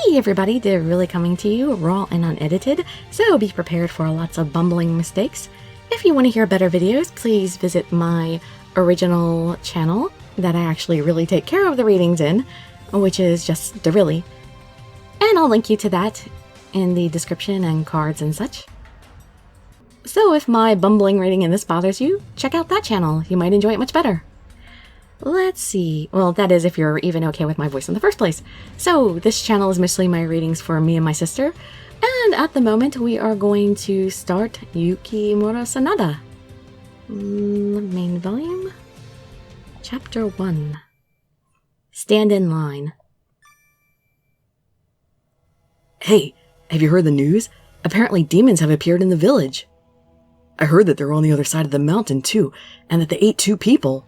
Hey everybody, Dirili coming to you, raw and unedited, so be prepared for lots of bumbling mistakes. If you want to hear better videos, please visit my original channel that I actually really take care of the readings in, which is just Dirili. And I'll link you to that in the description and cards and such. So if my bumbling reading in this bothers you, check out that channel. You might enjoy it much better. Let's see. Well, that is if you're even okay with my voice in the first place. So this channel is mostly my readings for me and my sister. And at the moment, we are going to start Yukimura Sonata. Main volume. Chapter 1. Stand in line. Hey, have you heard the news? Apparently demons have appeared in the village. I heard that they're on the other side of the mountain too, and that they ate 2 people.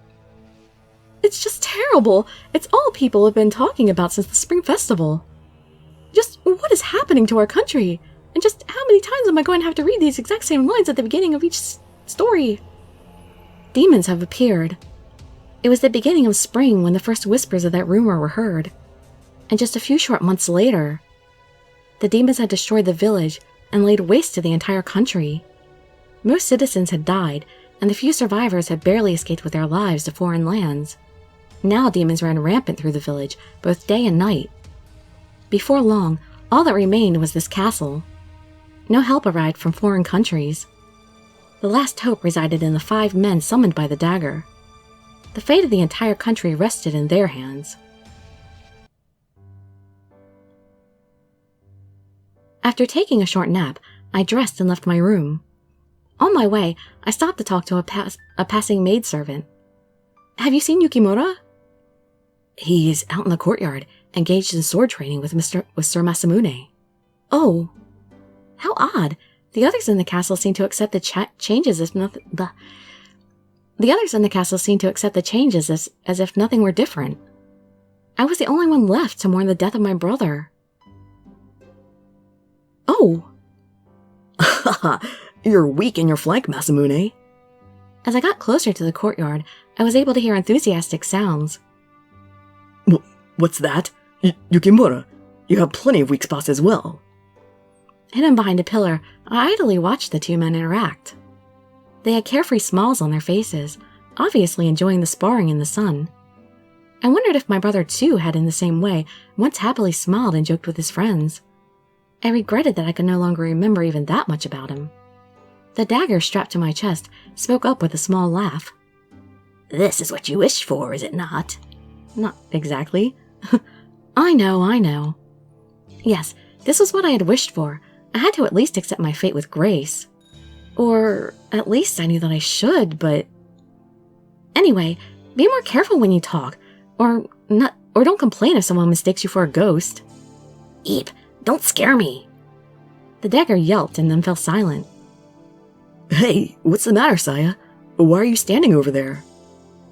It's just terrible. It's all people have been talking about since the spring festival. Just what is happening to our country? And just how many times am I going to have to read these exact same lines at the beginning of each story? Demons have appeared. It was the beginning of spring when the first whispers of that rumor were heard. And just a few short months later, the demons had destroyed the village and laid waste to the entire country. Most citizens had died, and the few survivors had barely escaped with their lives to foreign lands. Now demons ran rampant through the village, both day and night. Before long, all that remained was this castle. No help arrived from foreign countries. The last hope resided in the 5 men summoned by the dagger. The fate of the entire country rested in their hands. After taking a short nap, I dressed and left my room. On my way, I stopped to talk to a passing maidservant. "Have you seen Yukimura?" He is out in the courtyard, engaged in sword training with Sir Masamune. Oh, how odd. The others in the castle seem to accept the changes as nothing. The others in the castle seem to accept the changes as if nothing were different. I was the only one left to mourn the death of my brother. Oh. You're weak in your flank, Masamune. As I got closer to the courtyard, I was able to hear enthusiastic sounds. What's that? Yukimura, you have plenty of weak spots as well. Hidden behind a pillar, I idly watched the 2 men interact. They had carefree smiles on their faces, obviously enjoying the sparring in the sun. I wondered if my brother too had in the same way, once happily smiled and joked with his friends. I regretted that I could no longer remember even that much about him. The dagger strapped to my chest spoke up with a small laugh. "This is what you wished for, is it not?" "Not exactly." I know. Yes, this was what I had wished for. I had to at least accept my fate with grace. Or at least I knew that I should, but... Anyway, be more careful when you talk, or don't complain if someone mistakes you for a ghost. "Eep, don't scare me." The dagger yelped and then fell silent. Hey, what's the matter, Saya? Why are you standing over there?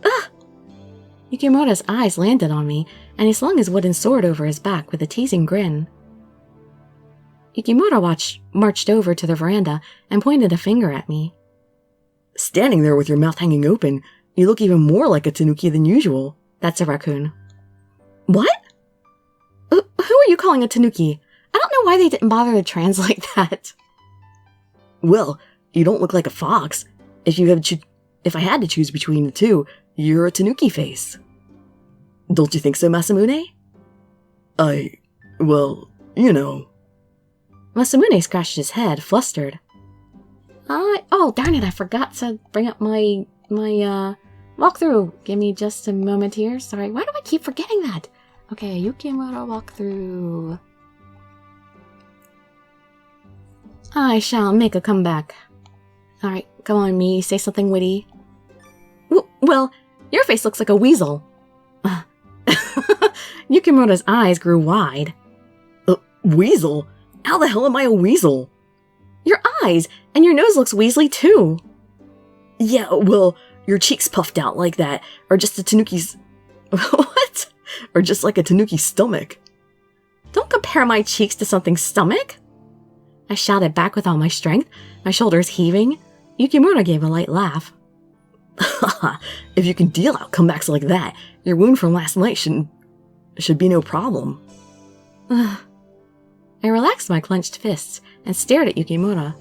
Ah! Yukimura's eyes landed on me, and he slung his wooden sword over his back with a teasing grin. Yukimura marched over to the veranda and pointed a finger at me. Standing there with your mouth hanging open, you look even more like a tanuki than usual. That's a raccoon. What? Who are you calling a tanuki? I don't know why they didn't bother to translate that. Well, you don't look like a fox. If I had to choose between the 2, you're a tanuki face. Don't you think so, Masamune? Well, you know. Masamune scratched his head, flustered. Oh, darn it, I forgot to bring up my walkthrough. Give me just a moment here. Sorry, why do I keep forgetting that? Okay, Yukimura walkthrough. I shall make a comeback. Alright, come on, me, say something witty. Well, your face looks like a weasel. Yukimura's eyes grew wide. Weasel? How the hell am I a weasel? Your eyes! And your nose looks weaselly too! Yeah, well, your cheeks puffed out like that, or just a tanuki's... What? Or just like a tanuki's stomach. Don't compare my cheeks to something's stomach! I shouted back with all my strength, my shoulders heaving. Yukimura gave a light laugh. If you can deal out comebacks like that, your wound from last night should be no problem. relaxed my clenched fists and stared at Yukimura.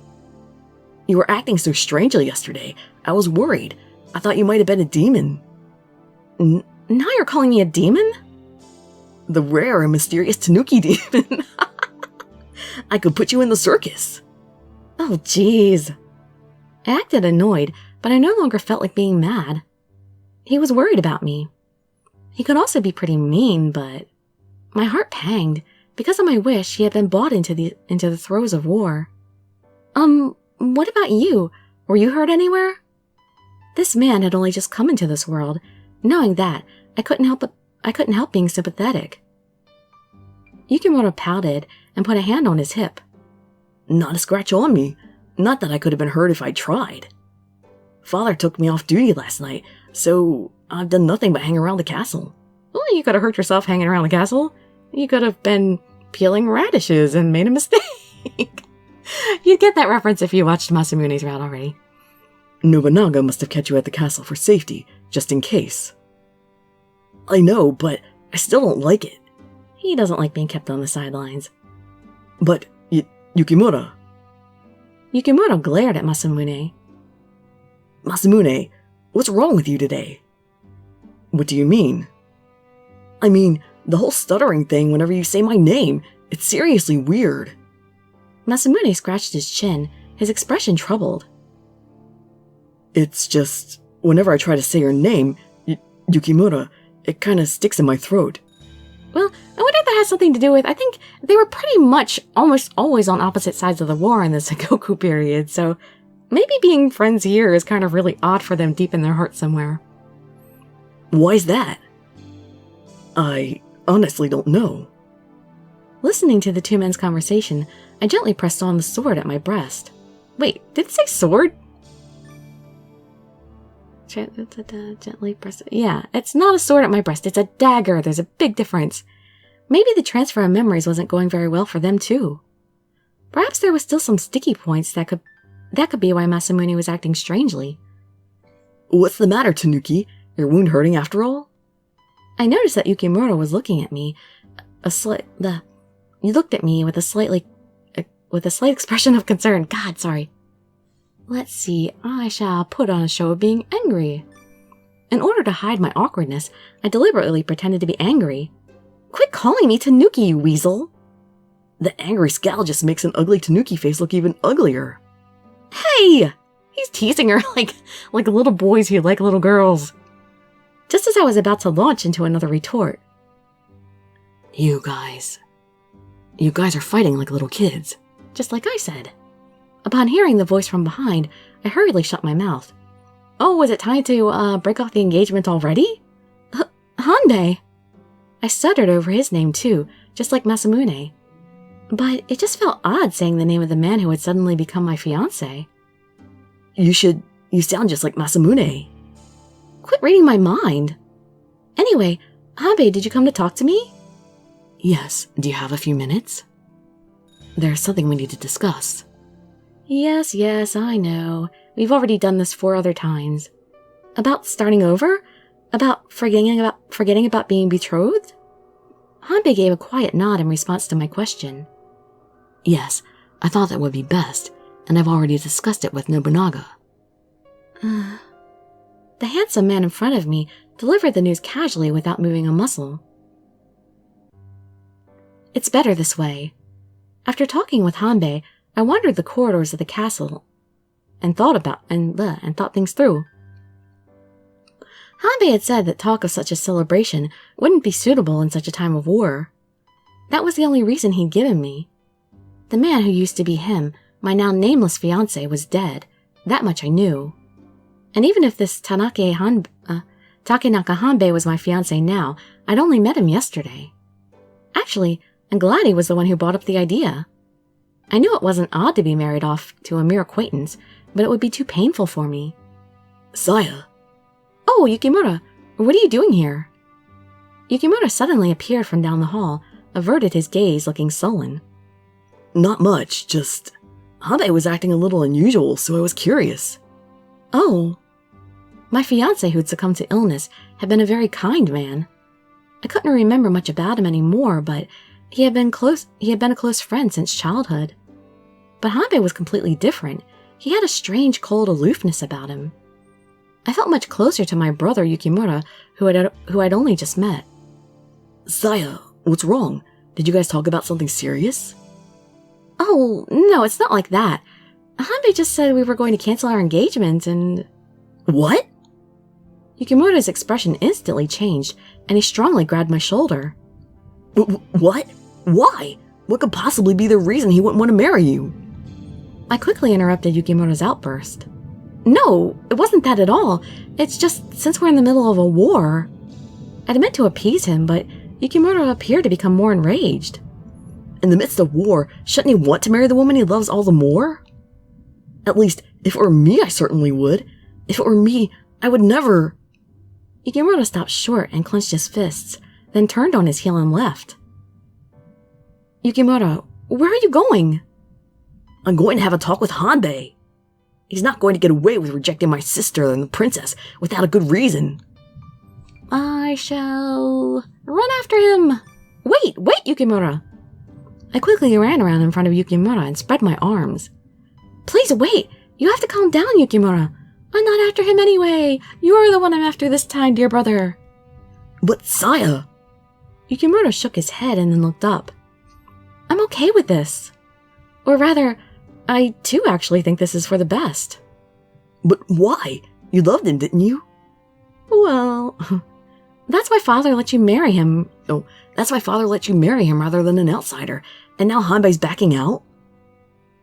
You were acting so strangely yesterday. I was worried. I thought you might have been a demon. Now you're calling me a demon? The rare and mysterious Tanuki demon. I could put you in the circus. Oh, jeez. I acted annoyed, but I no longer felt like being mad. He was worried about me. He could also be pretty mean, but my heart panged. Because of my wish, he had been brought into the throes of war. What about you? Were you hurt anywhere? This man had only just come into this world. Knowing that, I couldn't help being sympathetic. Yukimura pouted and put a hand on his hip. Not a scratch on me. Not that I could have been hurt if I tried. Father took me off duty last night, so I've done nothing but hang around the castle. Well, you could have hurt yourself hanging around the castle. You could have been peeling radishes and made a mistake. You'd get that reference if you watched Masamune's route already. Nobunaga must have kept you at the castle for safety, just in case. I know, but I still don't like it. He doesn't like being kept on the sidelines. But, Yukimura. Yukimura glared at Masamune. Masamune, what's wrong with you today? What do you mean? I mean, the whole stuttering thing whenever you say my name, it's seriously weird. Masamune scratched his chin, his expression troubled. It's just, whenever I try to say your name, Yukimura, it kind of sticks in my throat. Well, I wonder if that has something to do with, I think they were pretty much almost always on opposite sides of the war in the Sengoku period, so maybe being friends here is kind of really odd for them deep in their heart somewhere. Why's that? I honestly don't know. Listening to the two men's conversation, I gently pressed on the sword at my breast. Wait, did it say sword? Gently press it. Yeah, it's not a sword at my breast, it's a dagger. There's a big difference. Maybe the transfer of memories wasn't going very well for them too. Perhaps there was still some sticky points that could be why Masamune was acting strangely. What's the matter, Tanuki? Your wound hurting after all? I noticed that Yukimura was looking at me. He looked at me with a slight expression of concern. God, sorry. Let's see, I shall put on a show of being angry. In order to hide my awkwardness, I deliberately pretended to be angry. Quit calling me Tanuki, you weasel! The angry scowl just makes an ugly Tanuki face look even uglier. Hey! He's teasing her like little boys who like little girls. Just as I was about to launch into another retort. You guys are fighting like little kids. Just like I said. Upon hearing the voice from behind, I hurriedly shut my mouth. Oh, was it time to break off the engagement already? Hanbei! I stuttered over his name too, just like Masamune. But it just felt odd saying the name of the man who had suddenly become my fiancé. You sound just like Masamune. Quit reading my mind. Anyway, Hanbei, did you come to talk to me? Yes, do you have a few minutes? There's something we need to discuss. Yes, I know. We've already done this 4 other times. About starting over? About forgetting about being betrothed? Hanbei gave a quiet nod in response to my question. Yes, I thought that would be best, and I've already discussed it with Nobunaga. The handsome man in front of me delivered the news casually without moving a muscle. It's better this way. After talking with Hanbei, I wandered the corridors of the castle and thought things through. Hanbei had said that talk of such a celebration wouldn't be suitable in such a time of war. That was the only reason he'd given me. The man who used to be him, my now nameless fiancé, was dead. That much I knew. And even if this Takenaka Hanbei was my fiancé now, I'd only met him yesterday. Actually, I'm glad he was the one who brought up the idea. I knew it wasn't odd to be married off to a mere acquaintance, but it would be too painful for me. Saya! Oh, Yukimura, what are you doing here? Yukimura suddenly appeared from down the hall, averted his gaze, looking sullen. Not much, just... Hanbei was acting a little unusual, so I was curious. Oh. My fiancé who'd succumbed to illness had been a very kind man. I couldn't remember much about him anymore, but He had been a close friend since childhood. But Hanbei was completely different. He had a strange, cold aloofness about him. I felt much closer to my brother Yukimura, who I'd only just met. Saya, what's wrong? Did you guys talk about something serious? Oh, no, it's not like that. Hanbei just said we were going to cancel our engagement and... What? Yukimura's expression instantly changed, and he strongly grabbed my shoulder. What? Why? What could possibly be the reason he wouldn't want to marry you? I quickly interrupted Yukimura's outburst. No, it wasn't that at all. It's just, since we're in the middle of a war... I'd meant to appease him, but Yukimura appeared to become more enraged. In the midst of war, shouldn't he want to marry the woman he loves all the more? At least, if it were me, I certainly would. If it were me, I would never... Yukimura stopped short and clenched his fists, then turned on his heel and left. Yukimura, where are you going? I'm going to have a talk with Hanbei. He's not going to get away with rejecting my sister and the princess without a good reason. I shall run after him. Wait, Yukimura. I quickly ran around in front of Yukimura and spread my arms. Please wait. You have to calm down, Yukimura. I'm not after him anyway. You're the one I'm after this time, dear brother. But Saya... Yukimura shook his head and then looked up. I'm okay with this. Or rather, I too actually think this is for the best. But why? You loved him, didn't you? Well, that's why father let you marry him. Oh, that's why father let you marry him rather than an outsider. And now Hanbei's backing out?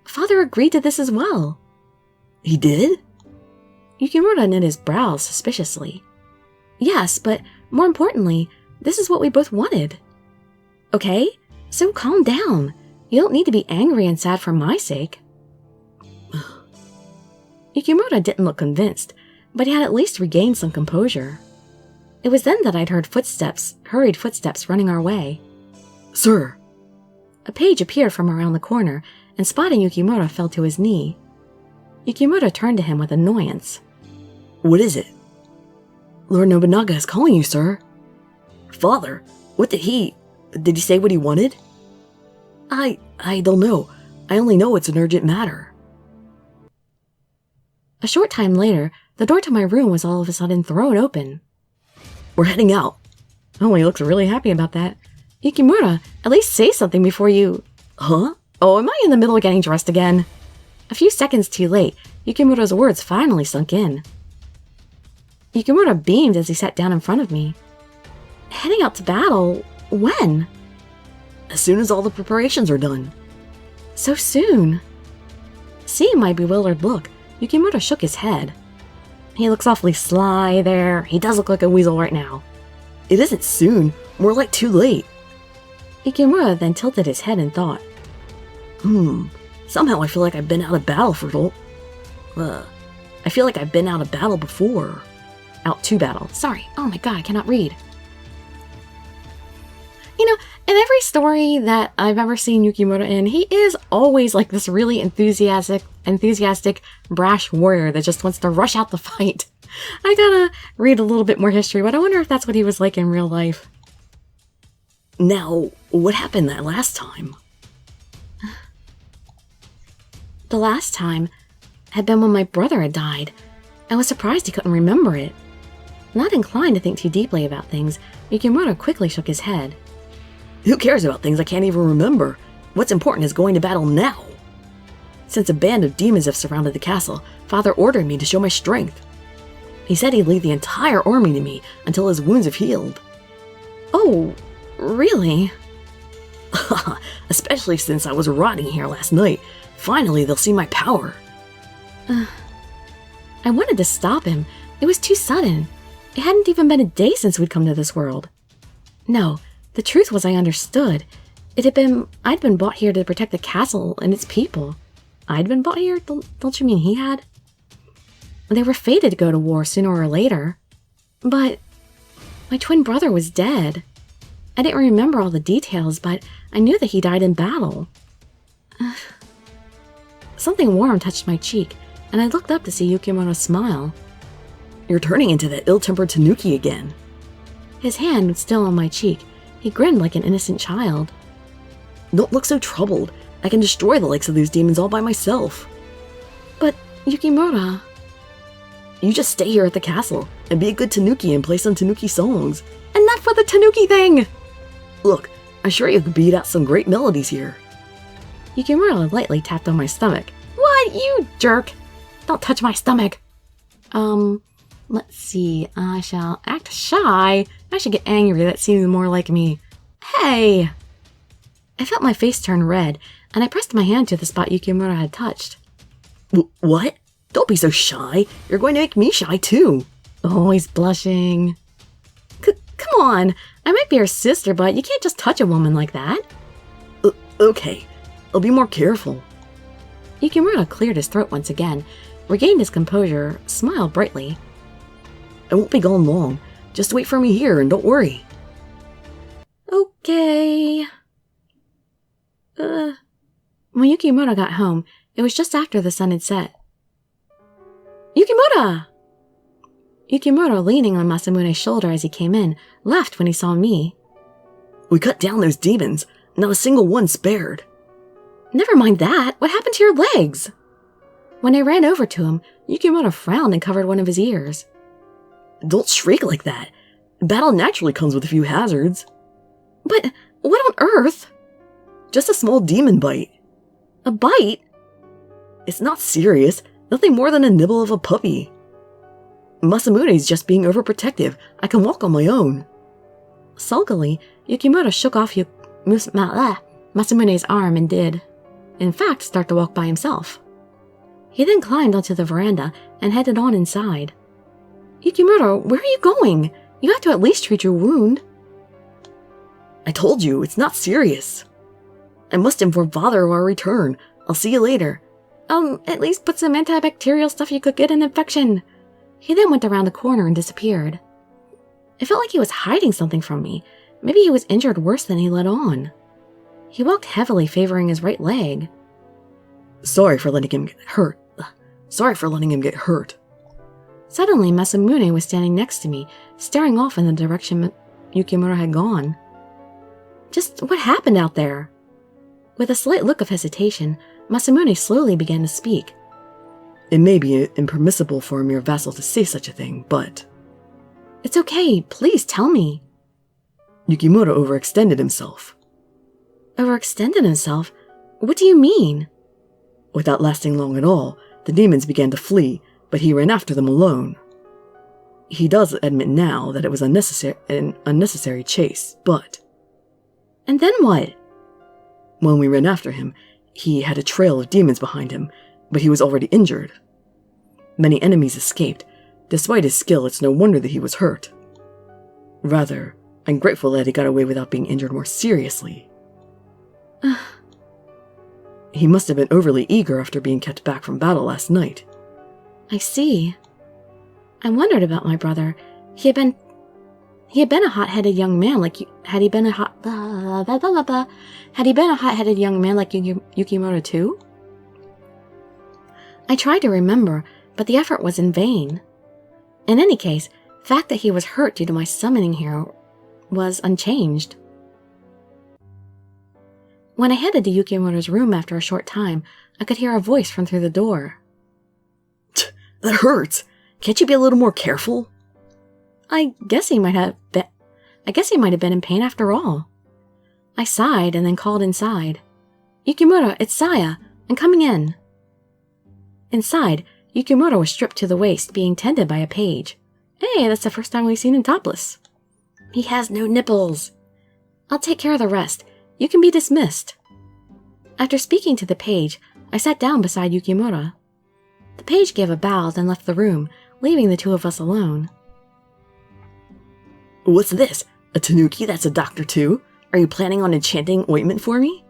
Father agreed to this as well. He did? Yukimura knit his brows suspiciously. Yes, but more importantly, this is what we both wanted. Okay? So calm down. You don't need to be angry and sad for my sake. Yukimura didn't look convinced, but he had at least regained some composure. It was then that I'd heard hurried footsteps running our way. Sir! A page appeared from around the corner, and spotting Yukimura fell to his knee. Yukimura turned to him with annoyance. What is it? Lord Nobunaga is calling you, sir. Father, what did he say what he wanted? I don't know. I only know it's an urgent matter. A short time later, the door to my room was all of a sudden thrown open. We're heading out. Oh, he looks really happy about that. Yukimura, at least say something before you... Huh? Oh, am I in the middle of getting dressed again? A few seconds too late, Yukimura's words finally sunk in. Yukimura beamed as he sat down in front of me. Heading out to battle? When? As soon as all the preparations are done. So soon? Seeing my bewildered look, Yukimura shook his head. He looks awfully sly there. He does look like a weasel right now. It isn't soon. More like too late. Yukimura then tilted his head and thought. Somehow I feel like I've been out of battle I feel like I've been out of battle before. Out to battle. Sorry. Oh my god, I cannot read. You know, in every story that I've ever seen Yukimura in, he is always like this really enthusiastic, brash warrior that just wants to rush out the fight. I gotta read a little bit more history, but I wonder if that's what he was like in real life. Now, what happened that last time? The last time had been when my brother had died. I was surprised he couldn't remember it. Not inclined to think too deeply about things, Yukimura quickly shook his head. Who cares about things I can't even remember? What's important is going to battle now. Since a band of demons have surrounded the castle, Father ordered me to show my strength. He said he'd leave the entire army to me until his wounds have healed. Oh, really? Especially since I was rotting here last night. Finally, they'll see my power. I wanted to stop him. It was too sudden. It hadn't even been a day since we'd come to this world. No, the truth was I understood. I'd been brought here to protect the castle and its people. I'd been brought here? Don't you mean he had? They were fated to go to war sooner or later. But my twin brother was dead. I didn't remember all the details, but I knew that he died in battle. Something warm touched my cheek, and I looked up to see Yukimura smile. You're turning into that ill-tempered tanuki again. His hand was still on my cheek. He grinned like an innocent child. Don't look so troubled. I can destroy the likes of those demons all by myself. But, Yukimura... You just stay here at the castle and be a good tanuki and play some tanuki songs. Enough with the tanuki thing! Look, I'm sure you could beat out some great melodies here. Yukimura lightly tapped on my stomach. What, you jerk? Don't touch my stomach. Let's see. I shall act shy. I should get angry. That seems more like me. Hey! I felt my face turn red, and I pressed my hand to the spot Yukimura had touched. What? Don't be so shy. You're going to make me shy too. Oh, he's blushing. Come on. I might be her sister, but you can't just touch a woman like that. Okay. I'll be more careful. Yukimura cleared his throat once again, regained his composure, smiled brightly. I won't be gone long. Just wait for me here and don't worry. Okay. When Yukimura got home, it was just after the sun had set. Yukimura! Yukimura, leaning on Masamune's shoulder as he came in, laughed when he saw me. We cut down those demons. Not a single one spared. Never mind that. What happened to your legs? When I ran over to him, Yukimura frowned and covered one of his ears. Don't shriek like that. Battle naturally comes with a few hazards. But what on earth? Just a small demon bite. A bite? It's not serious. Nothing more than a nibble of a puppy. Masamune's just being overprotective. I can walk on my own. Sulkily, Yukimura shook off Masamune's arm and did, in fact, start to walk by himself. He then climbed onto the veranda and headed on inside. Yukimura, where are you going? You have to at least treat your wound. I told you, it's not serious. I must inform Father of our return. I'll see you later. At least put some antibacterial stuff you could get an infection. He then went around the corner and disappeared. It felt like he was hiding something from me. Maybe he was injured worse than he let on. He walked heavily, favoring his right leg. Sorry for letting him get hurt. Suddenly, Masamune was standing next to me, staring off in the direction Yukimura had gone. Just what happened out there? With a slight look of hesitation, Masamune slowly began to speak. It may be impermissible for a mere vassal to say such a thing, but... It's okay, please tell me. Yukimura overextended himself. Overextended himself? What do you mean? Without lasting long at all, the demons began to flee, but he ran after them alone. He does admit now that it was an unnecessary chase, but... And then what? When we ran after him, he had a trail of demons behind him, but he was already injured. Many enemies escaped. Despite his skill, it's no wonder that he was hurt. Rather, I'm grateful that he got away without being injured more seriously. He must have been overly eager after being kept back from battle last night. I see. I wondered about my brother. He had been a hot-headed young man like had he been a hot-headed young man like Yukimura too? I tried to remember, but the effort was in vain. In any case, the fact that he was hurt due to my summoning here was unchanged. When I headed to Yukimura's room after a short time, I could hear a voice from through the door. That hurts! Can't you be a little more careful? I guess he might have been in pain after all. I sighed and then called inside. Yukimura, it's Saya. I'm coming in. Inside, Yukimura was stripped to the waist, being tended by a page. Hey, that's the first time we've seen him topless. He has no nipples. I'll take care of the rest. You can be dismissed. After speaking to the page, I sat down beside Yukimura. The page gave a bow, then left the room, leaving the two of us alone. What's this? A tanuki that's a doctor too? Are you planning on enchanting ointment for me?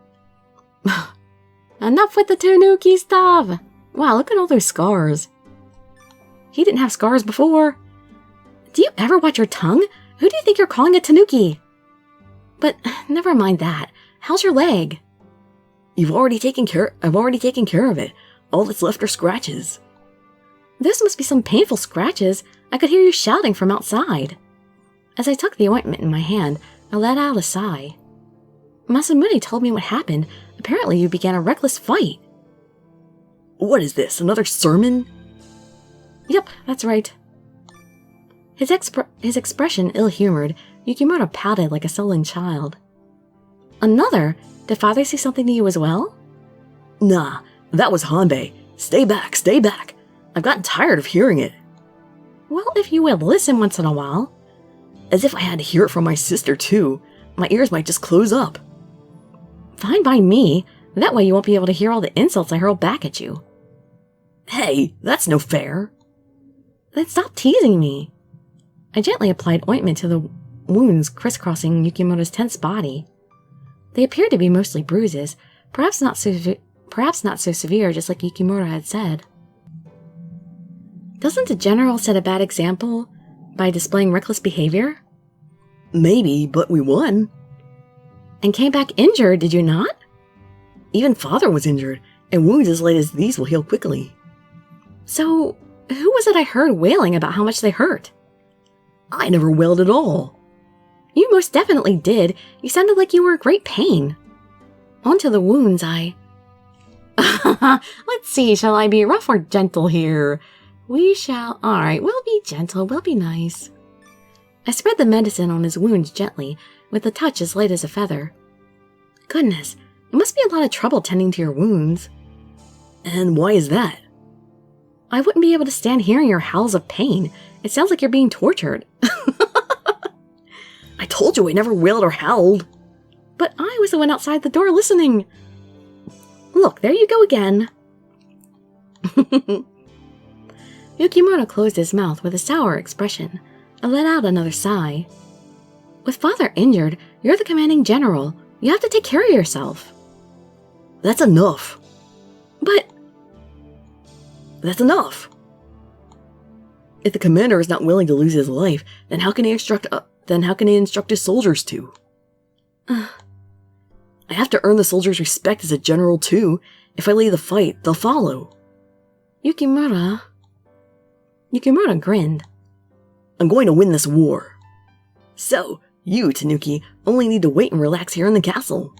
Enough with the tanuki stuff! Wow, look at all those scars. He didn't have scars before. Do you ever watch your tongue? Who do you think you're calling a tanuki? But never mind that. How's your leg? I've already taken care of it. All that's left are scratches. Those must be some painful scratches. I could hear you shouting from outside. As I took the ointment in my hand, I let out a sigh. Masamune told me what happened. Apparently you began a reckless fight. What is this, another sermon? Yep, that's right. His expression ill-humored, Yukimura pouted like a sullen child. Another? Did father say something to you as well? Nah, that was Hanbei. Stay back, stay back. I've gotten tired of hearing it. Well, if you would listen once in a while. As if I had to hear it from my sister, too. My ears might just close up. Fine by me. That way you won't be able to hear all the insults I hurl back at you. Hey, that's no fair. Then stop teasing me. I gently applied ointment to the wounds crisscrossing Yukimura's tense body. They appeared to be mostly bruises, perhaps not so severe, just like Yukimura had said. Doesn't the general set a bad example by displaying reckless behavior? Maybe, but we won. And came back injured, did you not? Even father was injured, and wounds as light as these will heal quickly. So, who was it I heard wailing about how much they hurt? I never wailed at all. You most definitely did. You sounded like you were in great pain. Onto the wounds, Let's see, shall I be rough or gentle here? We shall... Alright, we'll be gentle, we'll be nice. I spread the medicine on his wounds gently, with a touch as light as a feather. Goodness, it must be a lot of trouble tending to your wounds. And why is that? I wouldn't be able to stand hearing your howls of pain. It sounds like you're being tortured. I told you I never wailed or howled. But I was the one outside the door listening. Look, there you go again. Yukimura closed his mouth with a sour expression and let out another sigh. With father injured, you're the commanding general. You have to take care of yourself. That's enough. But... That's enough. If the commander is not willing to lose his life, then how can he instruct his soldiers to? I have to earn the soldiers' respect as a general too. If I lead the fight, they'll follow. Yukimura grinned. I'm going to win this war. So, you, Tanuki, only need to wait and relax here in the castle.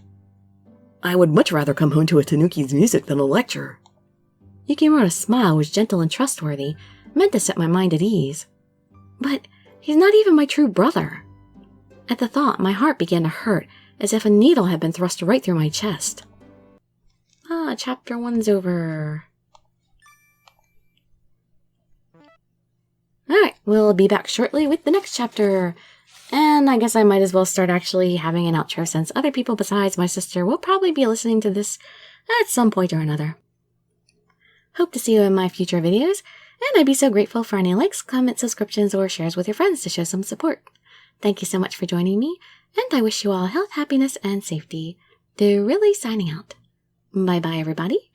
I would much rather come home to a Tanuki's music than a lecture. Yukimura's smile was gentle and trustworthy, meant to set my mind at ease. But he's not even my true brother. At the thought, my heart began to hurt, as if a needle had been thrust right through my chest. Chapter 1's over. Alright, we'll be back shortly with the next chapter. And I guess I might as well start actually having an outro, since other people besides my sister will probably be listening to this at some point or another. Hope to see you in my future videos, and I'd be so grateful for any likes, comments, subscriptions, or shares with your friends to show some support. Thank you so much for joining me, and I wish you all health, happiness, and safety. Dirili signing out. Bye-bye, everybody.